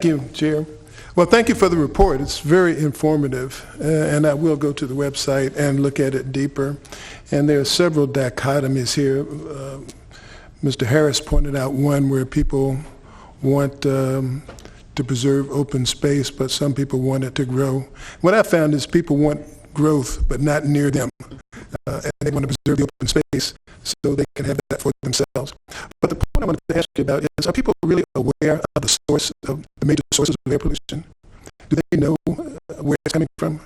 Thank you, Chair. Well, thank you for the report. It's very informative, and I will go to the website and look at it deeper. And there are several dichotomies here. Mr. Harris pointed out one where people want to preserve open space, but some people want it to grow. What I found is people want growth, but not near them. And they want to preserve the open space so they can have that for themselves. But the point I wanted to ask you about is, are people really aware of the source of the major sources of air pollution? Do they know where it's coming from?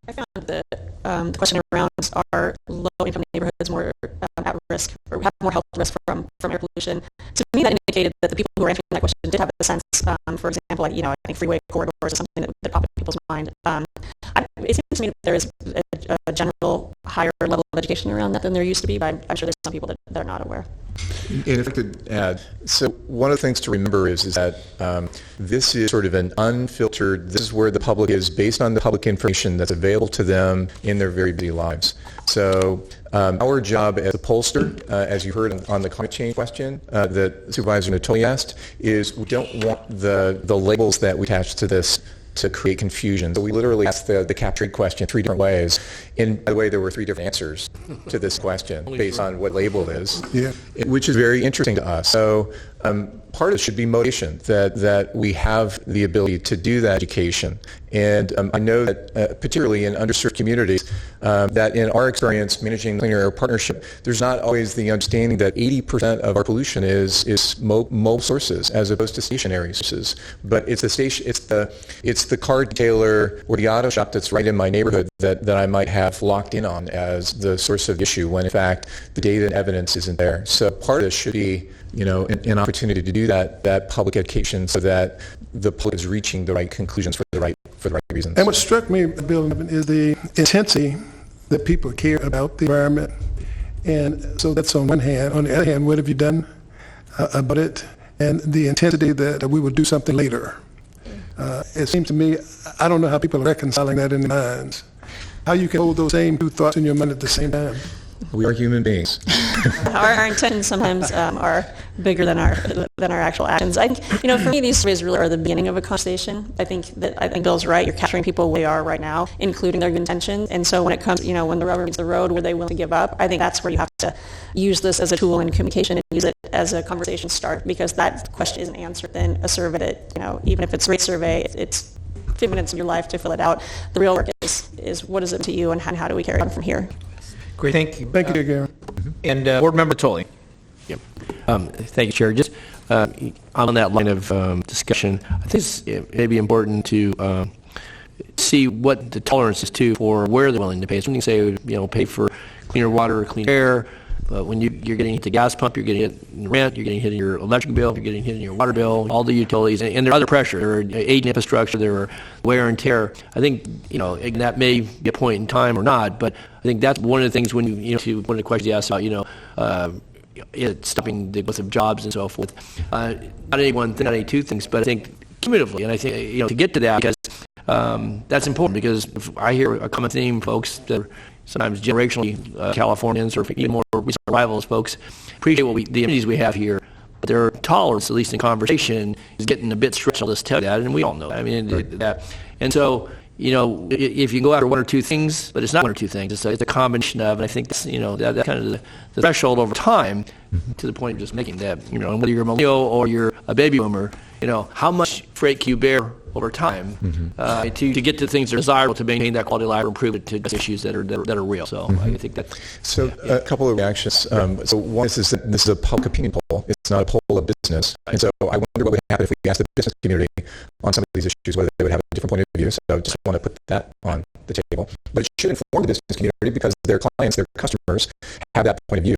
I found that the question around are low-income neighborhoods more at risk or have more health risk from air pollution. To me, that indicated that the people who were answering that question did have a sense. For example, like, I think freeway corridors is something that popped in people's mind. It seems to me that there is a general higher level of education around that than there used to be, but I'm sure there's some people that are not aware. And if I could add, so one of the things to remember is that this is sort of an unfiltered, this is where the public is based on the public information that's available to them in their very busy lives. So our job as a pollster, as you heard on the climate change question that Supervisor Natoli asked, is we don't want the labels that we attach to this to create confusion. So we literally asked the captured question 3 different ways. And by the way, there were 3 different answers to this question based on what label it is, which is very interesting to us. So part of it should be motivation, that we have the ability to do that education. And I know that particularly in underserved communities, that in our experience managing the Clean Air Partnership, there's not always the understanding that 80% of our pollution is mobile sources as opposed to stationary sources. But it's the car detailer or the auto shop that's right in my neighborhood that I might have locked in on as the source of the issue when in fact the data and evidence isn't there. So part of this should be an opportunity to do that public education so that the public is reaching the right conclusions for the right reasons. And what struck me, Bill, is the intensity that people care about the environment. And so that's on one hand. On the other hand, what have you done about it? And the intensity that we will do something later. It seems to me, I don't know how people are reconciling that in their minds. How you can hold those same 2 thoughts in your mind at the same time. We are human beings. Our intentions sometimes are bigger than our actual actions. I think, for me, these surveys really are the beginning of a conversation. I think Bill's right. You're capturing people where they are right now, including their intentions. And so when it comes, when the rubber meets the road, where they willing to give up, I think that's where you have to use this as a tool in communication and use it as a conversation start, because that question isn't answered in a survey that, even if it's a rate survey, it's 15 minutes of your life to fill it out. The real work is what is it to you and how do we carry on from here? Great, thank you. Thank you, Gary. And Board Member Tolley. Yep. Thank you, Chair. Just on that line of discussion, I think it may be important to see what the tolerance is too for where they're willing to pay. So when you say, pay for cleaner water or clean air, but when you're getting hit the gas pump, you're getting hit in rent, you're getting hit in your electric bill, you're getting hit in your water bill, all the utilities, and there are other pressure. There are aging infrastructure, there are wear and tear. I think, and that may be a point in time or not, but I think that's one of the things when to one of the questions you asked about, stopping the growth of jobs and so forth. Not any one thing, not any 2 things, but I think cumulatively, and I think, to get to that, because that's important, because if I hear a common theme, folks, that are sometimes generationally Californians or even more recent arrivals, folks appreciate the amenities we have here, but their tolerance, at least in conversation, is getting a bit stretched. I'll just tell you that, and we all know that. I mean, that. And so, if you can go after 1 or 2 things, but it's not 1 or 2 things, it's a combination of, and I think that's, that's kind of the threshold over time, to the point of just making that, whether you're a millennial or you're a baby boomer, how much freight can you bear over time to get to things that are desirable, to maintain that quality of life, or improve it to issues that are real. So I think that. So a couple of reactions. So one is that this is a public opinion poll. It's not a poll of business. And so I wonder what would happen if we asked the business community on some of these issues, whether they would have a different point of view. So I just want to put that on the table. But it should inform the business community, because their clients, their customers, have that point of view.